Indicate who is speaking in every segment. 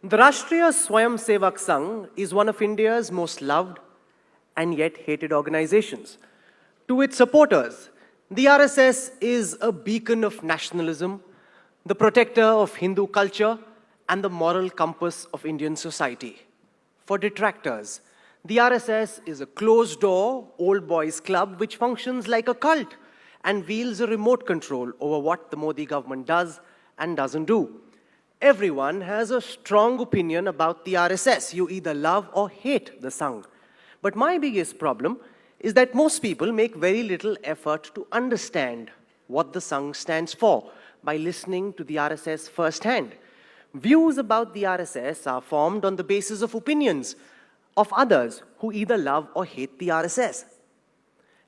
Speaker 1: The Rashtriya Swayamsevak Sangh is one of India's most loved and yet hated organizations. To its supporters, the RSS is a beacon of nationalism, the protector of Hindu culture, and the moral compass of Indian society. For detractors, the RSS is a closed-door, old boys club which functions like a cult and wields a remote control over what the Modi government does and doesn't do. Everyone has a strong opinion about the RSS. You either love or hate the Sangh. But my biggest problem is that most people make very little effort to understand what the Sangh stands for by listening to the RSS firsthand. Views about the RSS are formed on the basis of opinions of others who either love or hate the RSS.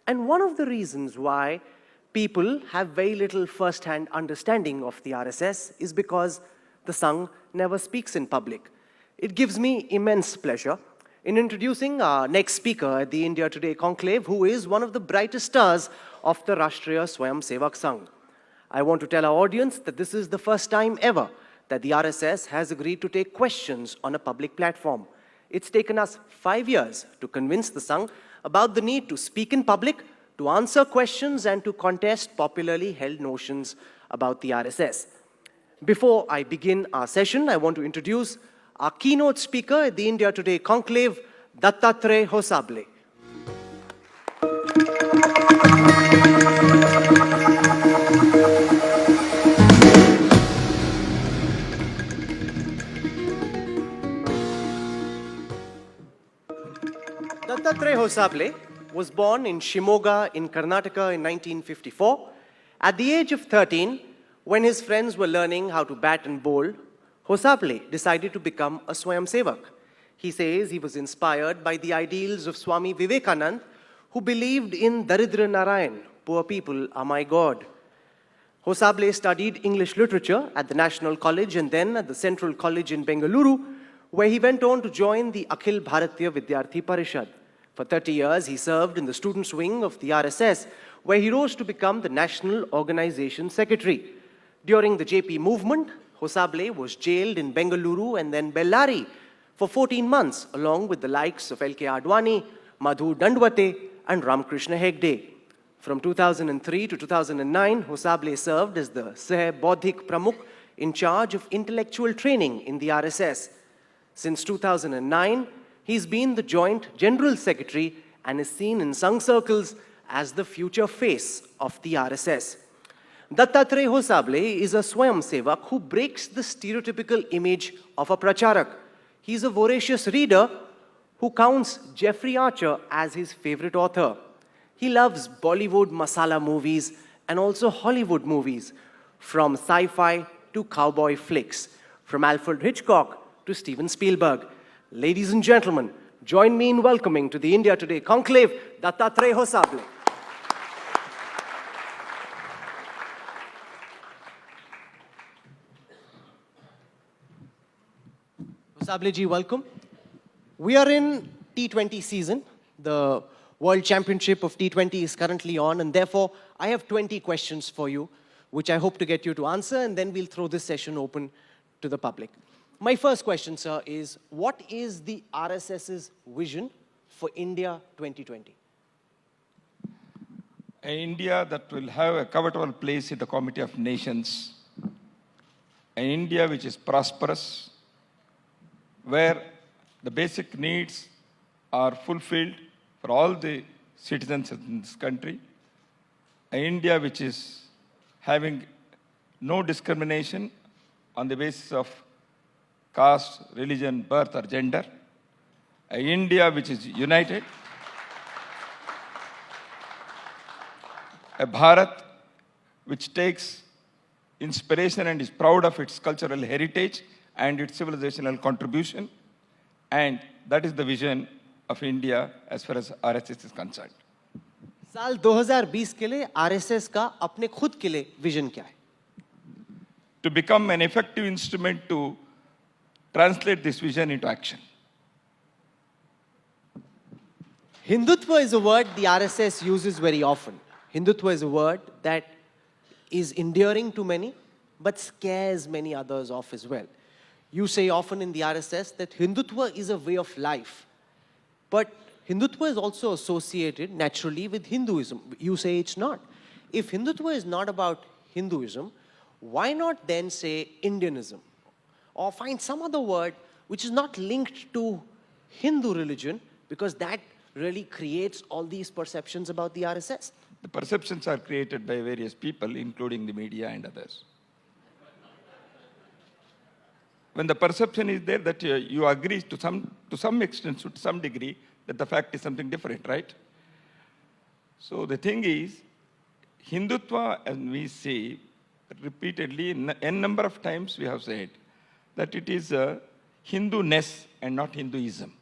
Speaker 1: And one of the reasons why people have very little first-hand understanding of the RSS is because the Sangh never speaks in public. It gives me immense pleasure in introducing our next speaker at the India Today Conclave, who is one of the brightest stars of the Rashtriya Swayamsevak Sangh. I want to tell our audience that this is the first time ever that the RSS has agreed to take questions on a public platform. It's taken us 5 years to convince the Sangh about the need to speak in public, to answer questions, and to contest popularly held notions about the RSS. Before I begin our session, I want to introduce our keynote speaker at the India Today Conclave, Dattatreya Hosable. Dattatreya Hosable was born in Shimoga in Karnataka in 1954. At the age of 13, when his friends were learning how to bat and bowl, Hosable decided to become a Swayamsevak. He says he was inspired by the ideals of Swami Vivekananda, who believed in Daridra Narayan, poor people are my God. Hosable studied English literature at the National College and then at the Central College in Bengaluru, where he went on to join the Akhil Bharatiya Vidyarthi Parishad. For 30 years, he served in the students' wing of the RSS, where he rose to become the National Organization Secretary. During the JP movement, Hosable was jailed in Bengaluru and then Bellary for 14 months, along with the likes of L.K. Advani, Madhu Dandwate, and Ramakrishna Hegde. From 2003 to 2009, Hosable served as the Sah Bodhik Pramukh in charge of intellectual training in the RSS. Since 2009, he's been the Joint General Secretary and is seen in Sangh circles as the future face of the RSS. Dattatreya Hosable is a Swayamsevak who breaks the stereotypical image of a pracharak. He's a voracious reader who counts Jeffrey Archer as his favorite author. He loves Bollywood masala movies and also Hollywood movies, from sci-fi to cowboy flicks, from Alfred Hitchcock to Steven Spielberg. Ladies and gentlemen, join me in welcoming to the India Today Conclave, Dattatreya Hosable. Hosable ji, welcome. We are in T20 season. The World Championship of T20 is currently on, and therefore I have 20 questions for you, which I hope to get you to answer, and then we'll throw this session open to the public. My first question, sir, is what is the RSS's vision for India 2020?
Speaker 2: An India that will have a covetable place in the Committee of Nations. An India which is prosperous, where the basic needs are fulfilled for all the citizens in this country. An India which is having no discrimination on the basis of caste, religion, birth, or gender. An India which is united. A Bharat which takes inspiration and is proud of its cultural heritage and its civilizational contribution. And that is the vision of India as far as RSS is concerned.
Speaker 1: साल 2020 के लिए RSS का अपने खुद के लिए vision क्या है?
Speaker 2: To become an effective instrument to translate this vision into action.
Speaker 1: Hindutva is a word the RSS uses very often. Hindutva is a word that is endearing to many, but scares many others off as well. You say often in the RSS that Hindutva is a way of life. But Hindutva is also associated naturally with Hinduism. You say it's not. If Hindutva is not about Hinduism, why not then say Indianism? Or find some other word which is not linked to Hindu religion, because that really creates all these perceptions about the RSS.
Speaker 2: The perceptions are created by various people, including the media and others. When the perception is there that you agree to some extent, to some degree, that the fact is something different, right? So the thing is, Hindutva, as we say repeatedly, n number of times we have said that it is a Hindu-ness and not Hinduism.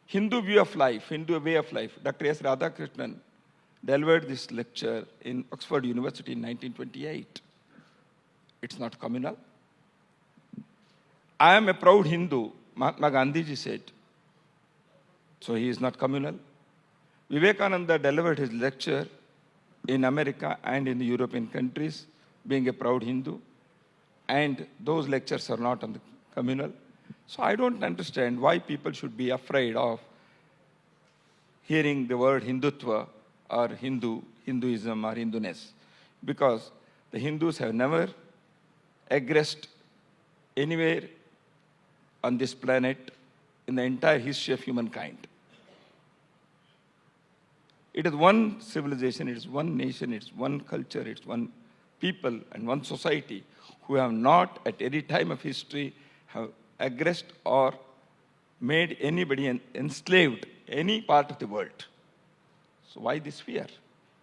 Speaker 2: Hindu view of life, Hindu way of life. Dr. S. Radhakrishnan delivered this lecture in Oxford University in 1928. It's not communal. I am a proud Hindu, Mahatma Gandhiji said. So he is not communal. Vivekananda delivered his lecture in America and in the European countries, being a proud Hindu. And those lectures are not on the communal. So I don't understand why people should be afraid of hearing the word Hindutva or Hinduism or Hinduness. Because the Hindus have never aggressed anywhere on this planet in the entire history of humankind. It is one civilization, it is one nation, it's one culture, it's one people and one society who have not at any time of history have aggressed or made anybody enslaved any part of the world. So why this fear?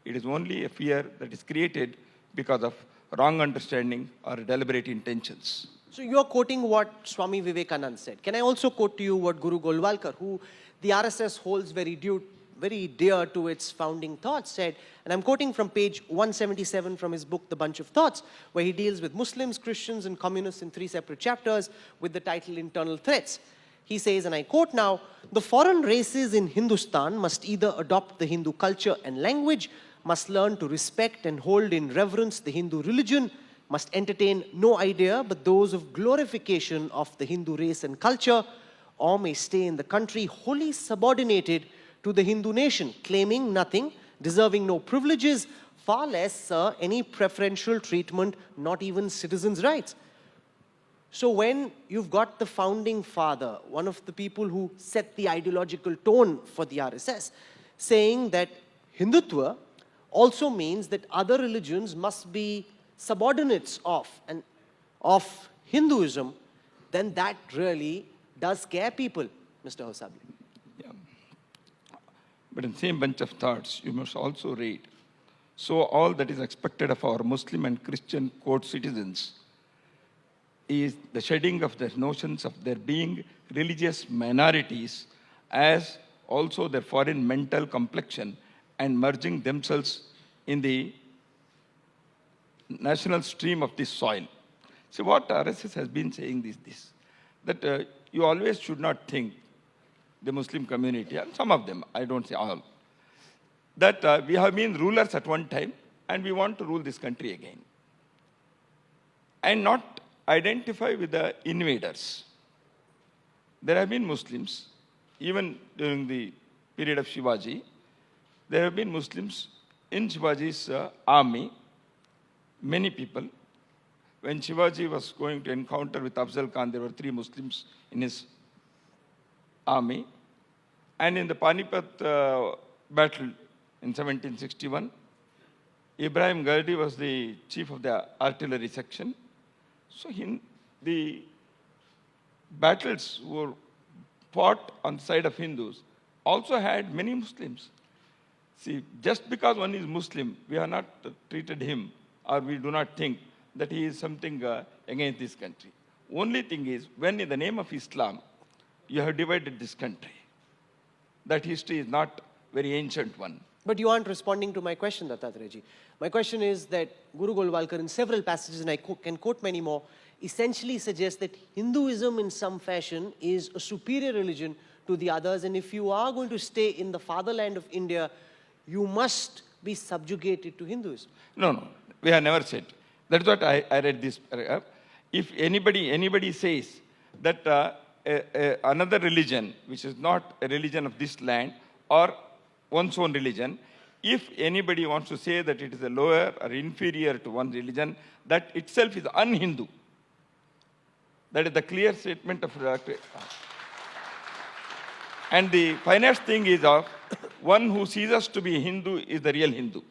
Speaker 2: It is only a fear that is created because of wrong understanding or deliberate intentions.
Speaker 1: So you're quoting what Swami Vivekananda said. Can I also quote to you what Guru Golwalkar, who the RSS holds very dear to its founding thoughts, said, and I'm quoting from page 177 from his book, The Bunch of Thoughts, where he deals with Muslims, Christians, and communists in 3 separate chapters with the title Internal Threats. He says, and I quote now, "The foreign races in Hindustan must either adopt the Hindu culture and language, must learn to respect and hold in reverence the Hindu religion, must entertain no idea but those of glorification of the Hindu race and culture, or may stay in the country wholly subordinated to the Hindu nation, claiming nothing, deserving no privileges, far less any preferential treatment, not even citizens' rights." So when you've got the founding father, one of the people who set the ideological tone for the RSS, saying that Hindutva also means that other religions must be subordinates of Hinduism, then that really does scare people, Mr. Hosabli.
Speaker 2: Yeah. But in the same bunch of thoughts, you must also read, so all that is expected of our Muslim and Christian court citizens is the shedding of the notions of their being religious minorities as also their foreign mental complexion and merging themselves in the national stream of this soil. See, what RSS has been saying is this, that you always should not think, the Muslim community, and some of them, I don't say all, that we have been rulers at one time and we want to rule this country again. And not identify with the invaders. There have been Muslims, even during the period of Shivaji, there have been Muslims in Shivaji's army, many people. When Shivaji was going to encounter with Afzal Khan, there were 3 Muslims in his army. And in the Panipat battle in 1761, Ibrahim Gardi was the chief of the artillery section. So the battles were fought on the side of Hindus also had many Muslims. See, just because one is Muslim, we have not treated him, or we do not think that he is something against this country. Only thing is, when in the name of Islam, you have divided this country, that history is not very ancient one.
Speaker 1: But you aren't responding to my question, Dattatreyaji. My question is that Guru Golwalkar, in several passages, and I can quote many more, essentially suggests that Hinduism in some fashion is a superior religion to the others, and if you are going to stay in the fatherland of India, you must be subjugated to Hinduism.
Speaker 2: No, we have never said. That's what I read this paragraph. if anybody says that another religion, which is not a religion of this land or one's own religion, if anybody wants to say that it is a lower or inferior to one religion, that itself is un-Hindu. That is the clear statement of and the finest thing is of one who ceases to be Hindu is the real Hindu.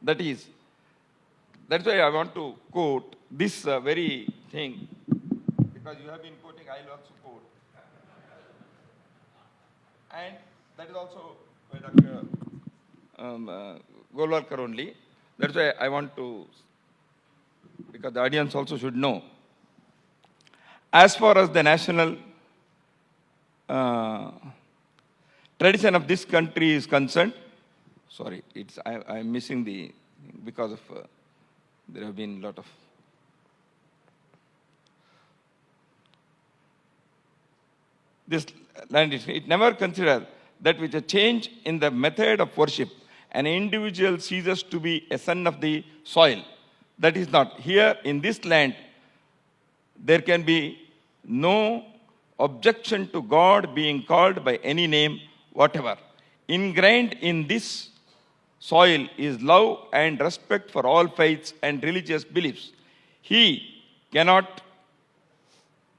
Speaker 2: That's why I want to quote this very thing, because you have been quoting, I'll also quote. And that is also by Dr. Golwalkar only. That's why I want to, because the audience also should know. As far as the national tradition of this country is concerned, sorry, I'm missing the, because of, there have been a lot of, this land, it never considered that with a change in the method of worship, an individual ceases to be a son of the soil. That is not. Here in this land, there can be no objection to God being called by any name whatever. Ingrained in this soil is love and respect for all faiths and religious beliefs. He cannot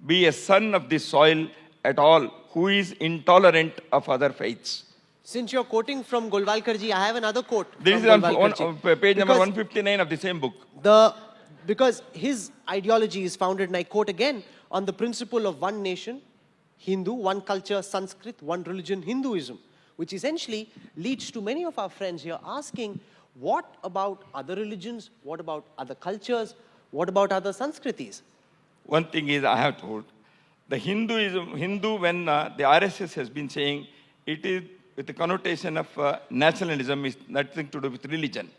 Speaker 2: be a son of this soil at all who is intolerant of other faiths.
Speaker 1: Since you're quoting from Golwalkarji, I have another quote.
Speaker 2: This is on page number 159 of the same book.
Speaker 1: Because his ideology is founded, and I quote again, on the principle of one nation, Hindu, one culture, Sanskrit, one religion, Hinduism, which essentially leads to many of our friends here asking, what about other religions? What about other cultures? What about other Sanskritis?
Speaker 2: One thing is I have told, the Hindu, when the RSS has been saying, it is with the connotation of nationalism, is nothing to do with religion.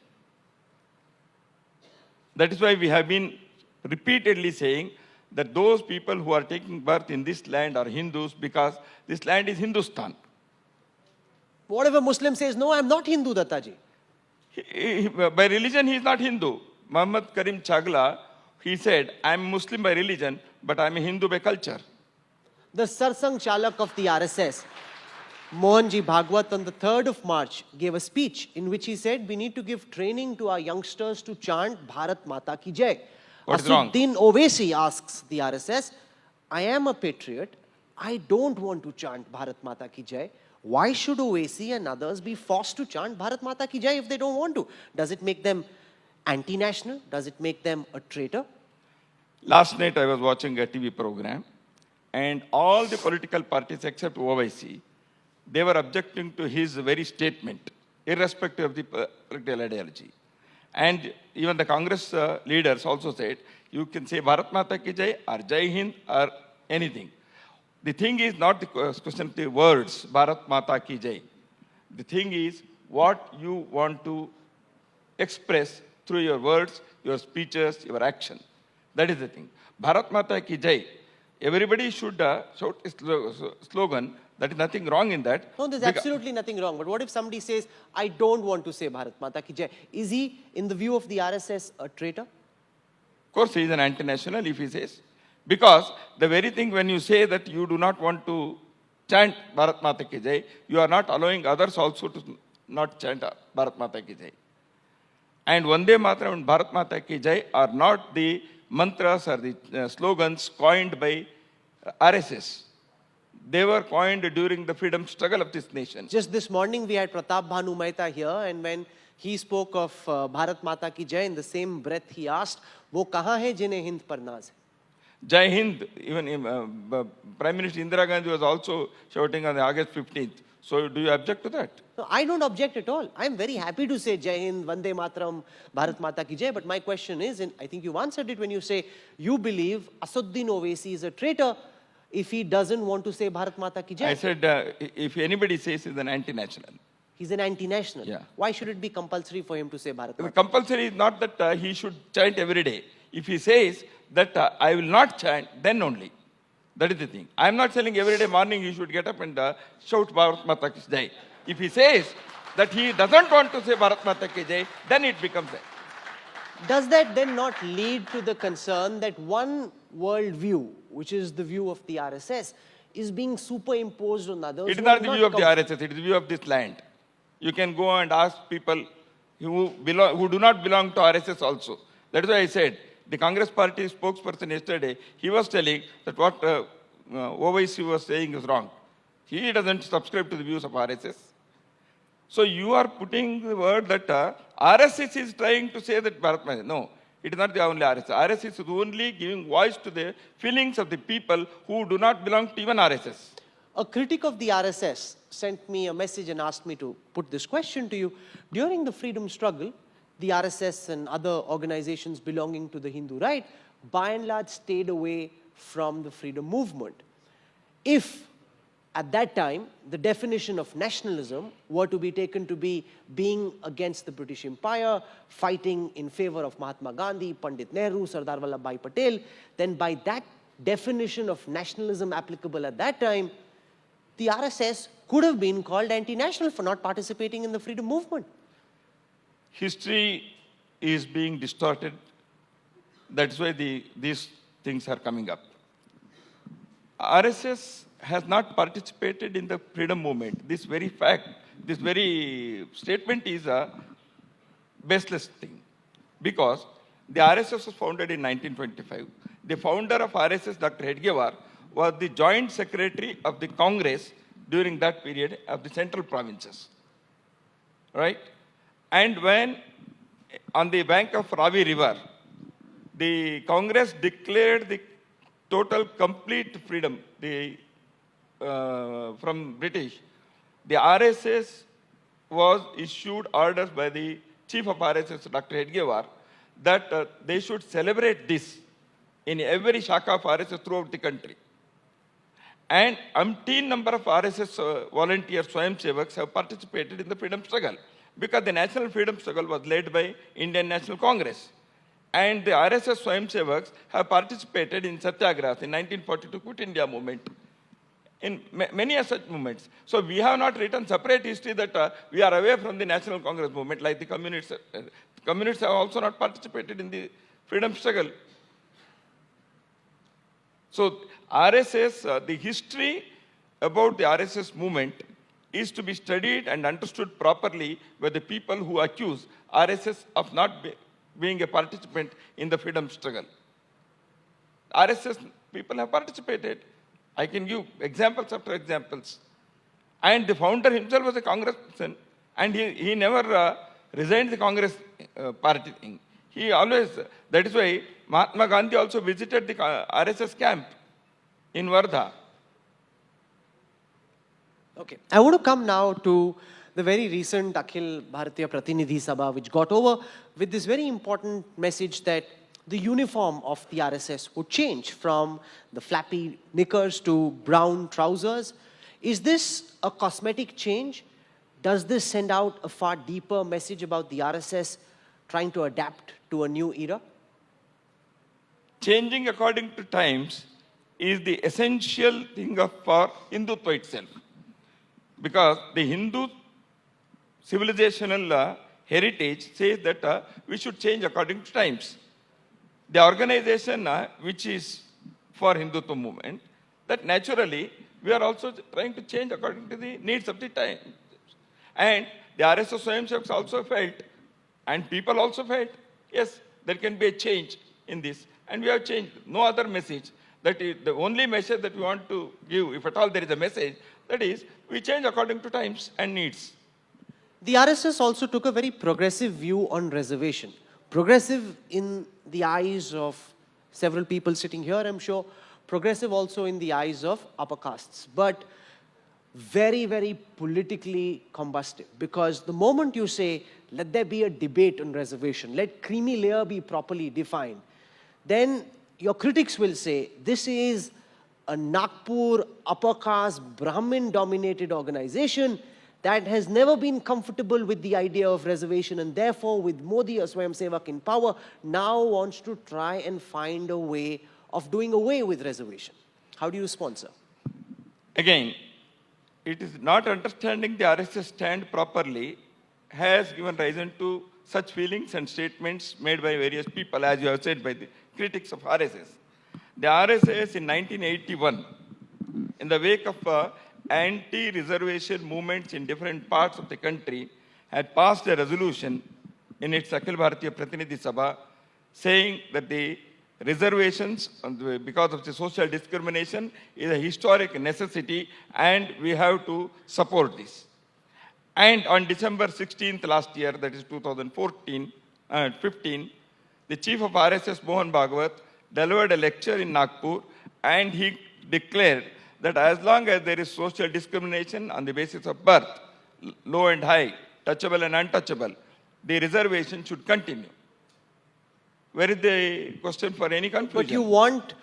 Speaker 2: That is why we have been repeatedly saying that those people who are taking birth in this land are Hindus because this land is Hindustan.
Speaker 1: Whatever Muslim says, no, I'm not Hindu, Dattaji.
Speaker 2: By religion, he is not Hindu. Muhammad Karim Chagla, he said, I'm Muslim by religion, but I'm a Hindu by culture.
Speaker 1: The Sarsang Chalak of the RSS, Mohanji Bhagwat, on the 3rd of March, gave a speech in which he said, we need to give training to our youngsters to chant Bharat Mata Ki Jai.
Speaker 2: What's wrong?
Speaker 1: Asuddin Owaisi asks the RSS, I am a patriot. I don't want to chant Bharat Mata Ki Jai. Why should Owaisi and others be forced to chant Bharat Mata Ki Jai if they don't want to? Does it make them anti-national? Does it make them a traitor?
Speaker 2: Last night I was watching a TV program, and all the political parties except OIC, they were objecting to his very statement, irrespective of the political ideology. And even the Congress leaders also said, you can say Bharat Mata Ki Jai or Jai Hind or anything. The thing is not the question of the words, Bharat Mata Ki Jai. The thing is what you want to express through your words, your speeches, your action. That is the thing. Bharat Mata Ki Jai. Everybody should shout a slogan. That is nothing wrong in that.
Speaker 1: No, there's absolutely nothing wrong. But what if somebody says, I don't want to say Bharat Mata Ki Jai? Is he, in the view of the RSS, a traitor?
Speaker 2: Of course, he is an anti-national if he says. Because the very thing when you say that you do not want to chant Bharat Mata Ki Jai, you are not allowing others also to not chant Bharat Mata Ki Jai. And Vande Mataram and Bharat Mata Ki Jai are not the mantras or the slogans coined by RSS. They were coined during the freedom struggle of this nation.
Speaker 1: Just this morning we had Pratap Bhanu Mehta here, and when he spoke of Bharat Mata Ki Jai, in the same breath he asked, "Wo kahan hai jinhe Hind par naaz hai?"
Speaker 2: Jai Hind, even Prime Minister Indira Gandhi was also shouting on the August 15th. So do you object to that?
Speaker 1: No, I don't object at all. I'm very happy to say Jai Hind, Vande Mataram, Bharat Mata Ki Jai. But my question is, and I think you answered it when you say you believe Asuddin Owaisi is a traitor if he doesn't want to say Bharat Mata Ki Jai.
Speaker 2: I said, if anybody says he's an anti-national.
Speaker 1: He's an anti-national.
Speaker 2: Yeah.
Speaker 1: Why should it be compulsory for him to say Bharat
Speaker 2: The
Speaker 1: Mata?
Speaker 2: compulsory is not that he should chant every day. If he says that I will not chant, then only. That is the thing. I am not telling every day morning he should get up and shout Bharat Mata Ki Jai. If he says that he doesn't want to say Bharat Mata Ki Jai, then it becomes a.
Speaker 1: Does that then not lead to the concern that one worldview, which is the view of the RSS, is being superimposed on others?
Speaker 2: It is
Speaker 1: who are
Speaker 2: not the view of the
Speaker 1: com-
Speaker 2: RSS, it is the view of this land. You can go and ask people who do not belong to RSS also. That is why I said, the Congress party spokesperson yesterday, he was telling that what OIC was saying is wrong. He doesn't subscribe to the views of RSS. So you are putting the word that RSS is trying to say that Bharat Mata. No, it is not the only RSS. RSS is only giving voice to the feelings of the people who do not belong to even RSS.
Speaker 1: A critic of the RSS sent me a message and asked me to put this question to you. During the freedom struggle, the RSS and other organizations belonging to the Hindu right, by and large, stayed away from the freedom movement. If at that time, the definition of nationalism were to be taken to be being against the British Empire, fighting in favor of Mahatma Gandhi, Pandit Nehru, Sardar Vallabhbhai Patel, then by that definition of nationalism applicable at that time, the RSS could have been called anti-national for not participating in the freedom movement.
Speaker 2: History is being distorted. That's why these things are coming up. RSS has not participated in the freedom movement. This very fact, this very statement is a baseless thing. Because the RSS was founded in 1925. The founder of RSS, Dr. Hedgewar, was the joint secretary of the Congress during that period of the central provinces. Right? And when on the bank of Ravi River, the Congress declared the total complete freedom from British, the RSS was issued orders by the chief of RSS, Dr. Hedgewar, that they should celebrate this in every shaka of RSS throughout the country. And umpteen number of RSS volunteers, Swayamsevaks, have participated in the freedom struggle because the national freedom struggle was led by Indian National Congress. And the RSS Swayamsevaks have participated in Satyagrahas in 1942 Quit India movement, in many such movements. So we have not written separate history that we are away from the National Congress movement like the communists. Communists have also not participated in the freedom struggle. So RSS, the history about the RSS movement is to be studied and understood properly by the people who accuse RSS of not being a participant in the freedom struggle. RSS people have participated. I can give examples after examples. And the founder himself was a congressman, and he never resigned the Congress party thing. He always, that is why Mahatma Gandhi also visited the RSS camp in Wardha.
Speaker 1: Okay. I want to come now to the very recent Akhil Bharatiya Pratinidhi Sabha, which got over with this very important message that the uniform of the RSS would change from the flappy knickers to brown trousers. Is this a cosmetic change? Does this send out a far deeper message about the RSS trying to adapt to a new era?
Speaker 2: Changing according to times is the essential thing for Hindutva itself. Because the Hindu civilizational heritage says that we should change according to times. The organization which is for Hindutva movement, that naturally we are also trying to change according to the needs of the time. And the RSS Swayamsevaks also felt, and people also felt, yes, there can be a change in this. And we have changed. No other message. That is the only message that we want to give, if at all there is a message, that is, we change according to times and needs.
Speaker 1: The RSS also took a very progressive view on reservation. Progressive in the eyes of several people sitting here, I'm sure. Progressive also in the eyes of upper castes. But very, very politically combustive. Because the moment you say, let there be a debate on reservation, let creamy layer be properly defined, then your critics will say, this is a Nagpur upper caste Brahmin dominated organization that has never been comfortable with the idea of reservation, and therefore with Modi, a Swayamsevak in power, now wants to try and find a way of doing away with reservation. How do you respond, sir?
Speaker 2: Again, it is not understanding the RSS stand properly has given reason to such feelings and statements made by various people, as you have said, by the critics of RSS. The RSS in 1981, in the wake of anti-reservation movements in different parts of the country, had passed a resolution in its Akhil Bharatiya Pratinidhi Sabha saying that the reservations because of the social discrimination is a historic necessity and we have to support this. And on December 16th last year, that is 2015, the chief of RSS, Mohan Bhagwat, delivered a lecture in Nagpur and he declared that as long as there is social discrimination on the basis of birth, low and high, touchable and untouchable, the reservation should continue. Where is the question for any confusion?
Speaker 1: But you want,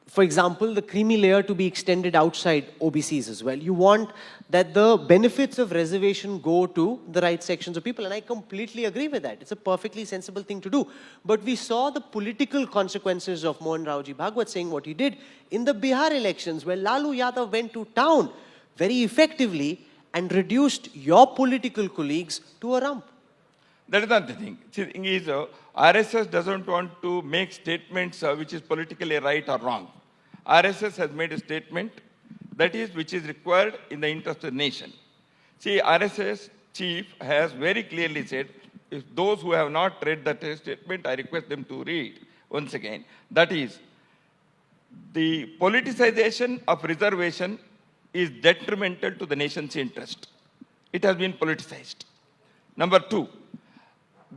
Speaker 1: for example, the creamy layer to be extended outside OBCs as well. You want that the benefits of reservation go to the right sections of people. And I completely agree with that. It's a perfectly sensible thing to do. But we saw the political consequences of Mohan Raoji Bhagwat saying what he did in the Bihar elections, where Lalu Yadav went to town very effectively and reduced your political colleagues to a rump.
Speaker 2: That is not the thing. See, the thing is, RSS doesn't want to make statements which is politically right or wrong. RSS has made a statement that is which is required in the interest of the nation. See, RSS chief has very clearly said, if those who have not read that statement, I request them to read once again. That is, the politicization of reservation is detrimental to the nation's interest. It has been politicized. Number two,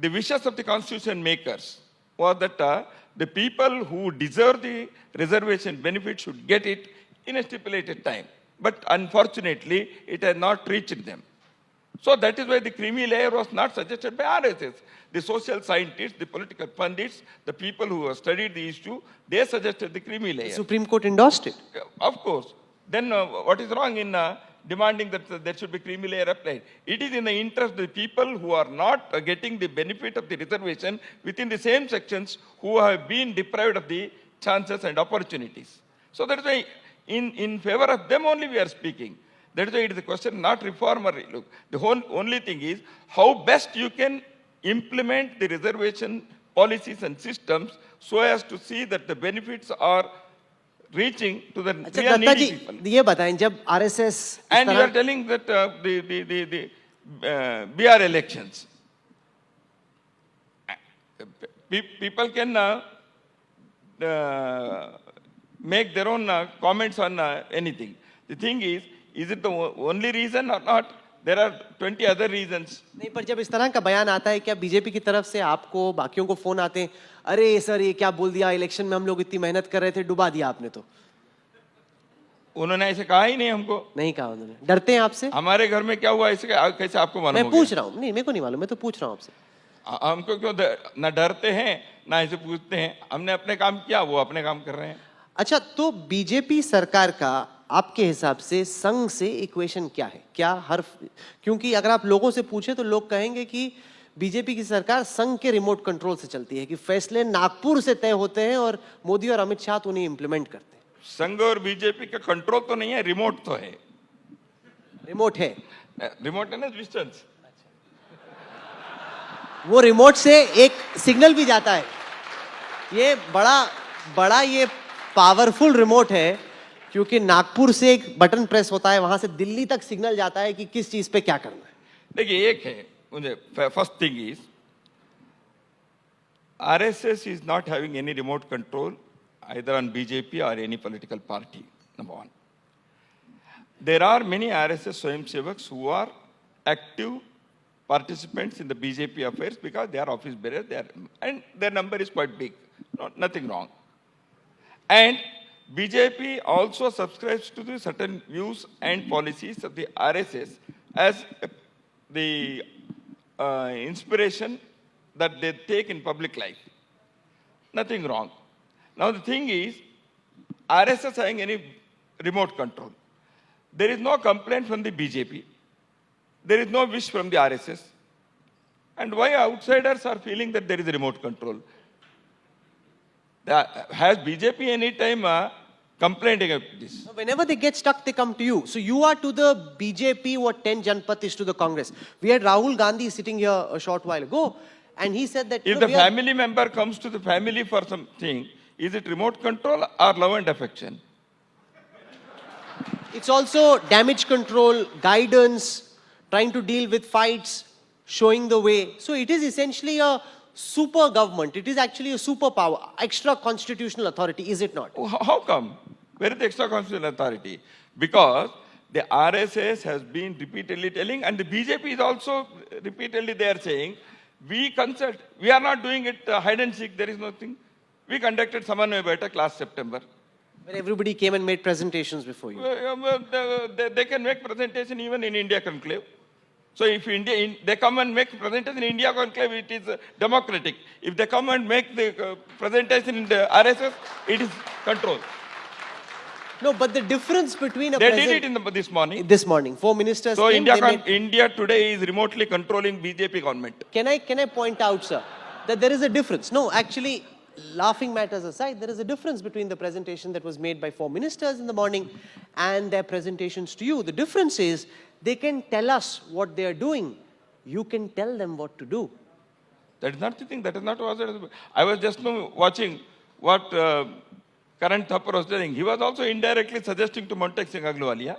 Speaker 2: the wishes of the constitution makers was that the people who deserve the reservation benefit should get it in a stipulated time. But unfortunately, it has not reached them. So that is why the creamy layer was not suggested by RSS. The social scientists, the political pundits, the people who have studied the issue, they suggested the creamy layer.
Speaker 1: The Supreme Court endorsed it.
Speaker 2: Of course. Then what is wrong in demanding that there should be creamy layer applied? It is in the interest of the people who are not getting the benefit of the reservation within the same sections who have been deprived of the chances and opportunities. So that is why in favor of them only we are speaking. That is why it is a question not reform or look. The whole only thing is how best you can implement the reservation policies and systems so as to see that the benefits are reaching to the
Speaker 1: अच्छा
Speaker 2: real
Speaker 1: Dutta
Speaker 2: needy
Speaker 1: जी
Speaker 2: people.
Speaker 1: ये बताएं जब RSS
Speaker 2: And you are telling that the BR elections, people can make their own comments on anything. The thing is it the only reason or not? There are 20 other reasons.
Speaker 1: नहीं पर जब इस तरह का बयान आता है क्या बीजेपी की तरफ से आपको बाकियों को फोन आते हैं अरे सर ये क्या बोल दिया इलेक्शन में हम लोग इतनी मेहनत कर रहे थे डुबा दिया आपने तो
Speaker 2: उन्होंने ऐसे कहा ही नहीं हमको
Speaker 1: नहीं कहा उन्होंने डरते हैं आपसे
Speaker 2: हमारे घर में क्या हुआ ऐसे कैसे आपको मालूम
Speaker 1: मैं
Speaker 2: हो
Speaker 1: पूछ रहा हूँ नहीं मेरे को नहीं मालूम मैं तो पूछ रहा हूँ आपसे
Speaker 2: हमको क्यों ना डरते हैं ना ऐसे पूछते हैं हमने अपने काम किया वो अपने काम कर रहे हैं
Speaker 1: अच्छा तो बीजेपी सरकार का आपके हिसाब से संघ से इक्वेशन क्या है क्या हर क्योंकि अगर आप लोगों से पूछे तो लोग कहेंगे कि बीजेपी की सरकार संघ के रिमोट कंट्रोल से चलती है कि फैसले नागपुर से तय होते हैं और मोदी और अमित शाह तो उन्हें इंप्लीमेंट करते हैं
Speaker 2: संघ और बीजेपी का कंट्रोल तो नहीं है रिमोट तो है
Speaker 1: रिमोट है
Speaker 2: रिमोट है ना डिस्टेंस
Speaker 1: वो रिमोट से एक सिग्नल भी जाता है ये बड़ा ये पावरफुल रिमोट है क्योंकि नागपुर से एक बटन प्रेस होता है वहां से दिल्ली तक सिग्नल जाता है कि किस चीज पे क्या करना है
Speaker 2: देखिए एक है मुझे first thing is RSS is not having any remote control either on BJP or any political party, number one. There are many RSS Swayamsevaks who are active participants in the BJP affairs because they are office bearers, and their number is quite big, nothing wrong. And BJP also subscribes to the certain views and policies of the RSS as the inspiration that they take in public life. Nothing wrong. Now the thing is, RSS having any remote control. There is no complaint from the BJP. There is no wish from the RSS. And why outsiders are feeling that there is a remote control? Has BJP any time complaining of this.
Speaker 1: Whenever they get stuck, they come to you. So you are to the BJP what 10 Janpath is to the Congress. We had Rahul Gandhi sitting here a short while ago, and he said that...
Speaker 2: If the family member comes to the family for something, is it remote control or love and affection?
Speaker 1: It's also damage control, guidance, trying to deal with fights, showing the way. So it is essentially a super government. It is actually a superpower, extra constitutional authority, is it not?
Speaker 2: How come? Where is the extra constitutional authority? Because the RSS has been repeatedly telling, and the BJP is also repeatedly they are saying, we consult, we are not doing it hide and seek, there is nothing. We conducted Samanvaya Baitak last September.
Speaker 1: Where everybody came and made presentations before you.
Speaker 2: They can make presentation even in India conclave. So if they come and make presentation in India conclave, it is democratic. If they come and make the presentation in the RSS, it is control.
Speaker 1: No, but the difference between a
Speaker 2: They did it this morning.
Speaker 1: This morning, 4 ministers
Speaker 2: So
Speaker 1: came,
Speaker 2: India today is remotely controlling BJP government.
Speaker 1: Can I point out, sir, that there is a difference? No, actually, laughing matters aside, there is a difference between the presentation that was made by 4 ministers in the morning and their presentations to you. The difference is they can tell us what they are doing. You can tell them what to do.
Speaker 2: That is not the thing. That is not what I was just now watching what Karan Thapar was telling. He was also indirectly suggesting to Montek Singh Ahluwalia.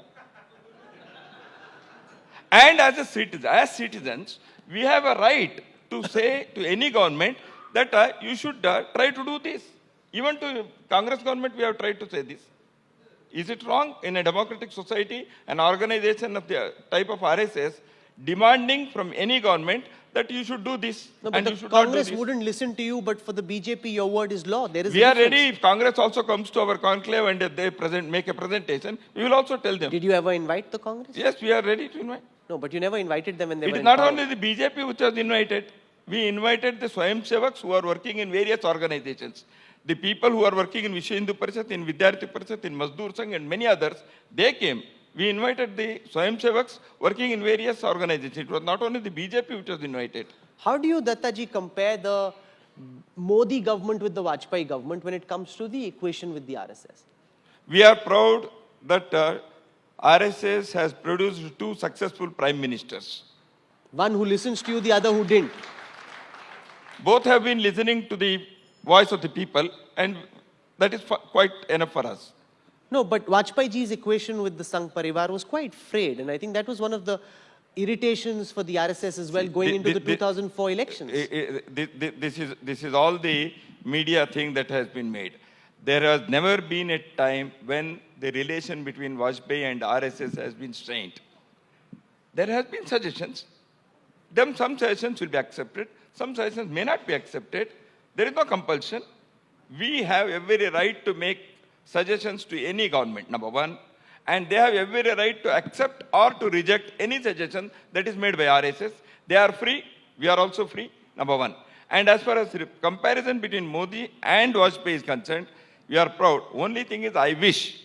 Speaker 2: And as citizens, we have a right to say to any government that you should try to do this. Even to Congress government, we have tried to say this. Is it wrong in a democratic society, an organization of the type of RSS demanding from any government that you should do this
Speaker 1: No,
Speaker 2: and
Speaker 1: but
Speaker 2: you
Speaker 1: the
Speaker 2: should
Speaker 1: Congress
Speaker 2: not do this?
Speaker 1: wouldn't listen to you, but for the BJP, your word is law. There is
Speaker 2: We
Speaker 1: a
Speaker 2: are
Speaker 1: difference.
Speaker 2: ready. If Congress also comes to our conclave and they make a presentation, we will also tell them.
Speaker 1: Did you ever invite the Congress?
Speaker 2: Yes, we are ready to invite.
Speaker 1: No, but you never invited them when they
Speaker 2: It
Speaker 1: were
Speaker 2: is
Speaker 1: in
Speaker 2: not
Speaker 1: power.
Speaker 2: only the BJP which was invited. We invited the Swayam Sevaks who are working in various organizations. The people who are working in Vishwa Hindu Parishad, in Vidyarthi Parishad, in Mazdoor Sangh and many others, they came. We invited the Swayam Sevaks working in various organizations. It was not only the BJP which was invited.
Speaker 1: How do you, Dattaji, compare the Modi government with the Vajpayee government when it comes to the equation with the RSS?
Speaker 2: We are proud that RSS has produced 2 successful prime ministers.
Speaker 1: One who listens to you, the other who didn't.
Speaker 2: Both have been listening to the voice of the people, and that is quite enough for us.
Speaker 1: No, but Vajpayee ji's equation with the Sangh Parivar was quite frayed, and I think that was one of the irritations for the RSS as well going into the 2004 elections.
Speaker 2: This is all the media thing that has been made. There has never been a time when the relation between Vajpayee and RSS has been strained. There has been suggestions. Some suggestions will be accepted. Some suggestions may not be accepted. There is no compulsion. We have every right to make suggestions to any government, number one. And they have every right to accept or to reject any suggestion that is made by RSS. They are free. We are also free, number one. And as far as comparison between Modi and Vajpayee is concerned, we are proud. Only thing is, I wish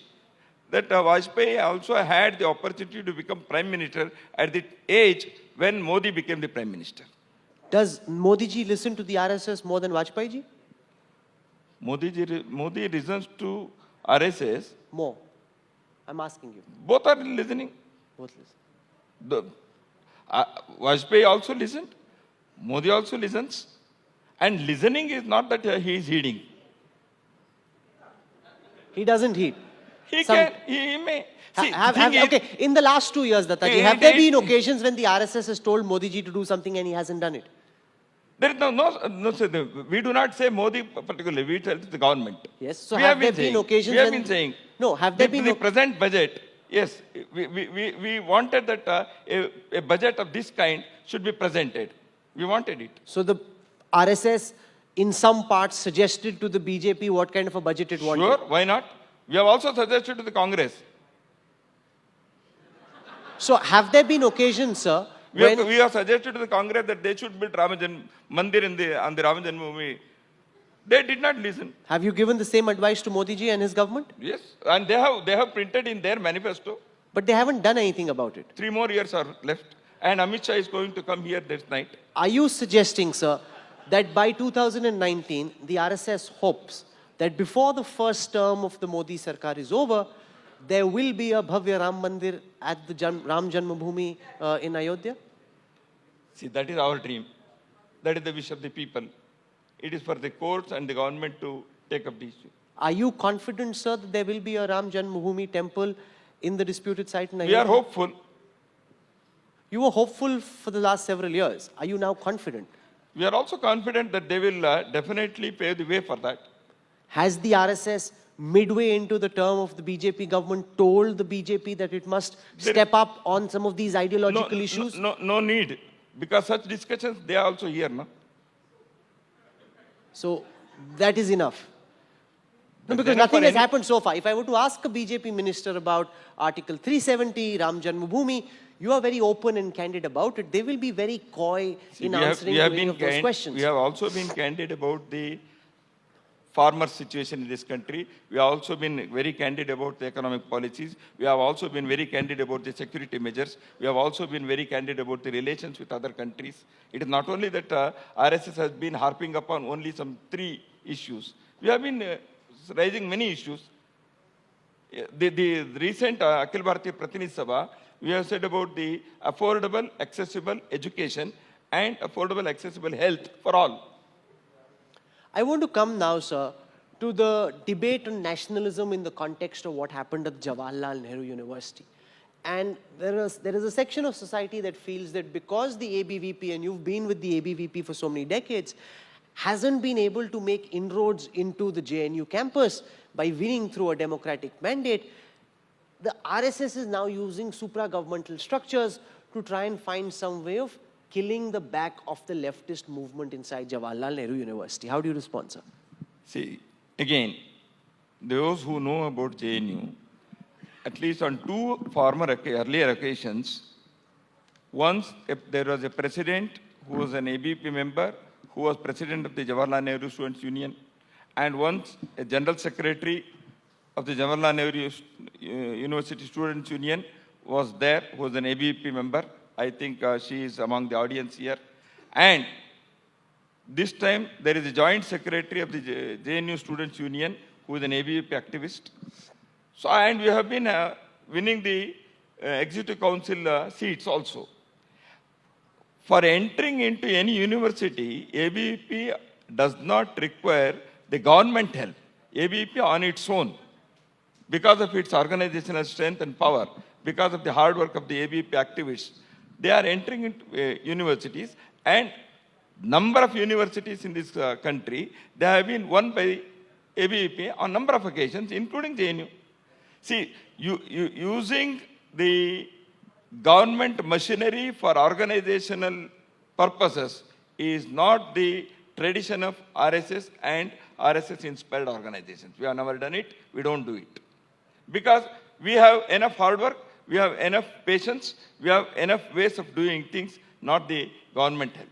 Speaker 2: that Vajpayee also had the opportunity to become Prime Minister at the age when Modi became the Prime Minister.
Speaker 1: Does Modi ji listen to the RSS more than Vajpayee ji?
Speaker 2: Modi listens to RSS.
Speaker 1: More. I'm asking you.
Speaker 2: Both are listening.
Speaker 1: Both listen.
Speaker 2: Vajpayee also listened. Modi also listens. And listening is not that he is heeding.
Speaker 1: He doesn't heed.
Speaker 2: He may. See,
Speaker 1: Okay, in the last 2 years, Dattaji, have there been occasions when the RSS has told Modi ji to do something and he hasn't done it?
Speaker 2: There is no, sir, we do not say Modi particularly, we tell the government.
Speaker 1: Yes, so
Speaker 2: we
Speaker 1: have there been occasions
Speaker 2: we have
Speaker 1: when...
Speaker 2: been saying.
Speaker 1: No, have there been...
Speaker 2: The present budget, yes, we wanted that a budget of this kind should be presented. We wanted it.
Speaker 1: So the RSS in some parts suggested to the BJP what kind of a budget it wanted.
Speaker 2: Sure, why not? We have also suggested to the Congress.
Speaker 1: So have there been occasions, sir,
Speaker 2: We have suggested to the Congress that they should build Mandir on the Ram Janmabhoomi. They did not listen.
Speaker 1: Have you given the same advice to Modi ji and his government?
Speaker 2: Yes, and they have printed in their manifesto.
Speaker 1: But they haven't done anything about it.
Speaker 2: 3 more years are left, and Amit Shah is going to come here this night.
Speaker 1: Are you suggesting, sir, that by 2019, the RSS hopes that before the first term of the Modi Sarkar is over, there will be a Bhavya Ram Mandir at the Ram Janmabhoomi in Ayodhya?
Speaker 2: See, that is our dream. That is the wish of the people. It is for the courts and the government to take up the issue.
Speaker 1: Are you confident, sir, that there will be a Ram Janmabhoomi temple in the disputed site in
Speaker 2: We
Speaker 1: Ayodhya?
Speaker 2: are hopeful.
Speaker 1: You were hopeful for the last several years. Are you now confident?
Speaker 2: We are also confident that they will definitely pave the way for that.
Speaker 1: Has the RSS, midway into the term of the BJP government, told the BJP that it must step up on some of these ideological issues?
Speaker 2: No need. Because such discussions, they are also here, no?
Speaker 1: So that is enough. No,
Speaker 2: But
Speaker 1: because
Speaker 2: they're not
Speaker 1: nothing
Speaker 2: for
Speaker 1: has
Speaker 2: any-
Speaker 1: happened so far. If I were to ask a BJP minister about Article 370, Ram Janmabhoomi, you are very open and candid about it. They will be very coy in answering to any of those questions.
Speaker 2: We have also been candid about the farmer situation in this country. We have also been very candid about the economic policies. We have also been very candid about the security measures. We have also been very candid about the relations with other countries. It is not only that RSS has been harping upon only some 3 issues. We have been raising many issues. The recent Akhil Bharatiya Pratinidhi Sabha, we have said about the affordable, accessible education and affordable, accessible health for all.
Speaker 1: I want to come now, sir, to the debate on nationalism in the context of what happened at Jawaharlal Nehru University. And there is a section of society that feels that because the ABVP, and you've been with the ABVP for so many decades, hasn't been able to make inroads into the JNU campus by winning through a democratic mandate, the RSS is now using supra-governmental structures to try and find some way of killing the back of the leftist movement inside Jawaharlal Nehru University. How do you respond, sir?
Speaker 2: See, again, those who know about JNU, at least on 2 earlier occasions, once there was a president who was an ABP member, who was president of the Jawaharlal Nehru Students' Union, and once a general secretary of the Jawaharlal Nehru University Students' Union was there, who was an ABP member. I think she is among the audience here. And this time, there is a joint secretary of the JNU Students' Union, who is an ABP activist. So, and we have been winning the executive council seats also. For entering into any university, ABP does not require the government help. ABP on its own, because of its organizational strength and power, because of the hard work of the ABP activists, they are entering into universities, and number of universities in this country, they have been won by ABP on number of occasions, including JNU. See, using the government machinery for organizational purposes is not the tradition of RSS and RSS-inspired organizations. We have never done it. We don't do it. Because we have enough hard work, we have enough patience, we have enough ways of doing things, not the government help.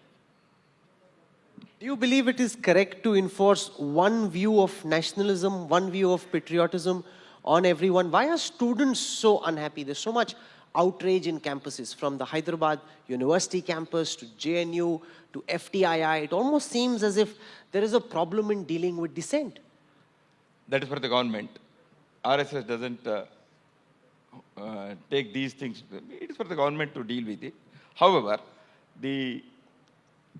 Speaker 1: Do you believe it is correct to enforce one view of nationalism, one view of patriotism on everyone? Why are students so unhappy? There's so much outrage in campuses, from the Hyderabad University campus to JNU to FTII. It almost seems as if there is a problem in dealing with dissent.
Speaker 2: That is for the government. RSS doesn't take these things. It is for the government to deal with it. However,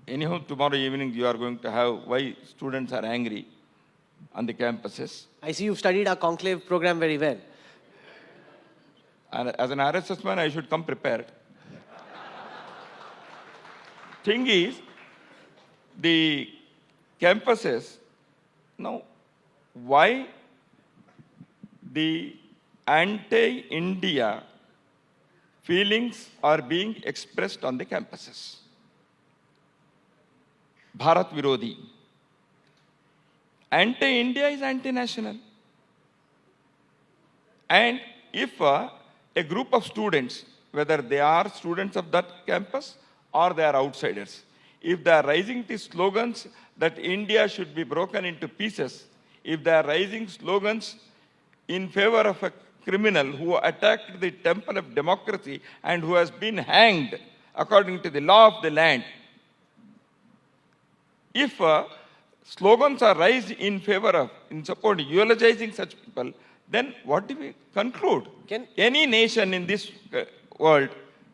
Speaker 2: anyhow, tomorrow evening you are going to have why students are angry on the campuses.
Speaker 1: I see you've studied our conclave program very well.
Speaker 2: And as an RSS man, I should come prepared. Thing is, the campuses, now, why the anti-India feelings are being expressed on the campuses? Bharat Virodi. Anti-India is anti-national. And if a group of students, whether they are students of that campus or they are outsiders, if they are raising the slogans that India should be broken into pieces, if they are raising slogans in favor of a criminal who attacked the temple of democracy and who has been hanged according to the law of the land, if slogans are raised in favor of, in support, eulogizing such people, then what do we conclude? Any nation in this world,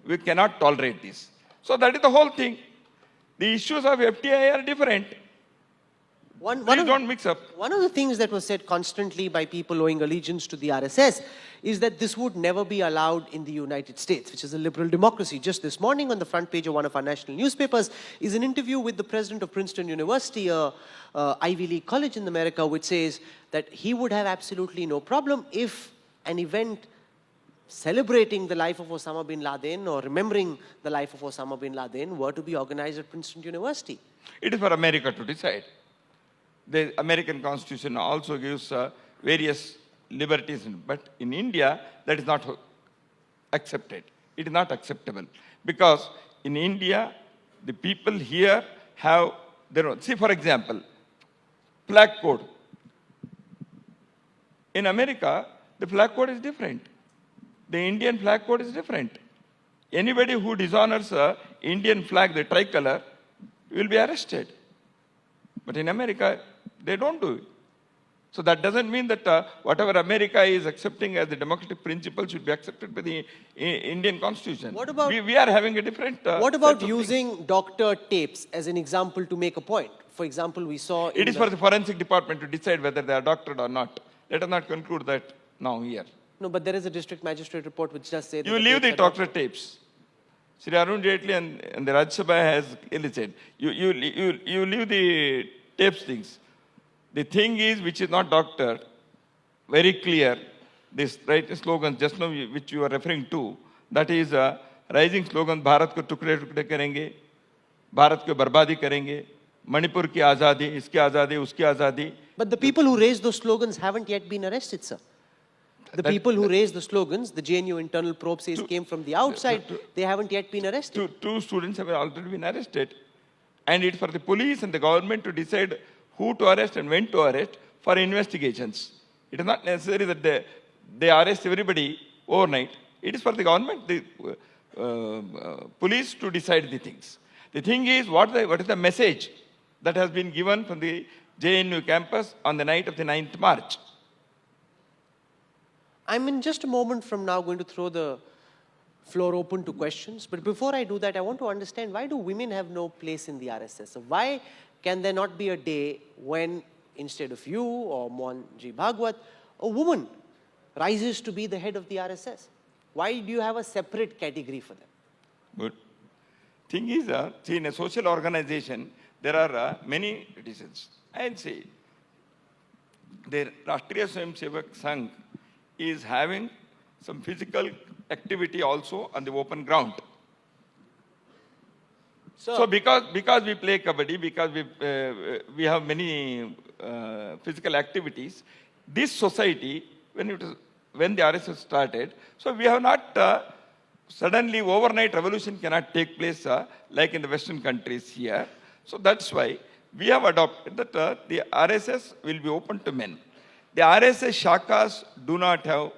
Speaker 2: we cannot tolerate this. So that is the whole thing. The issues of FDI are different. Please don't mix up.
Speaker 1: One of the things that was said constantly by people owing allegiance to the RSS is that this would never be allowed in the United States, which is a liberal democracy. Just this morning on the front page of one of our national newspapers is an interview with the president of Princeton University, a Ivy League college in America, which says that he would have absolutely no problem if an event celebrating the life of Osama bin Laden or remembering the life of Osama bin Laden were to be organized at Princeton University.
Speaker 2: It is for America to decide. The American Constitution also gives various liberties, but in India, that is not accepted. It is not acceptable. Because in India, the people here have their own. See, for example, flag code. In America, the flag code is different. The Indian flag code is different. Anybody who dishonors the Indian flag, the tricolor, will be arrested. But in America, they don't do it. So that doesn't mean that whatever America is accepting as the democratic principle should be accepted by the Indian Constitution.
Speaker 1: What about,
Speaker 2: we are having a different.
Speaker 1: What about using doctor tapes as an example to make a point? For example, we saw.
Speaker 2: It is for the forensic department to decide whether they are doctored or not. Let us not conclude that now here.
Speaker 1: No, but there is a district magistrate report which does say that.
Speaker 2: You leave the doctor tapes. Sri Arun Jaitley and the Rajya Sabha has elicited. You leave the tapes things. The thing is, which is not doctored, very clear, this right slogan just now which you are referring to, that is a rising slogan, Bharat ko tukde tukde karenge, Bharat ko barbadi karenge, Manipur ki azadi, iski azadi, uski azadi.
Speaker 1: But the people who raised those slogans haven't yet been arrested, sir. The people who raised the slogans, the JNU internal probe says came from the outside, they haven't yet been arrested.
Speaker 2: Two students have already been arrested. And it's for the police and the government to decide who to arrest and when to arrest for investigations. It is not necessary that they arrest everybody overnight. It is for the government, the police to decide the things. The thing is, what is the message that has been given from the JNU campus on the night of the 9th March?
Speaker 1: I'm in just a moment from now going to throw the floor open to questions. But before I do that, I want to understand, why do women have no place in the RSS? So why can there not be a day when, instead of you or Mohanji Bhagwat, a woman rises to be the head of the RSS? Why do you have a separate category for them?
Speaker 2: Good. Thing is, see, in a social organization, there are many reasons. I'll say, the Rashtriya Swayamsevak Sangh is having some physical activity also on the open ground. So because we play kabaddi, because we have many physical activities, this society, when the RSS started, so we have not suddenly overnight revolution cannot take place like in the Western countries here. So that's why we have adopted that the RSS will be open to men. The RSS shakas do not have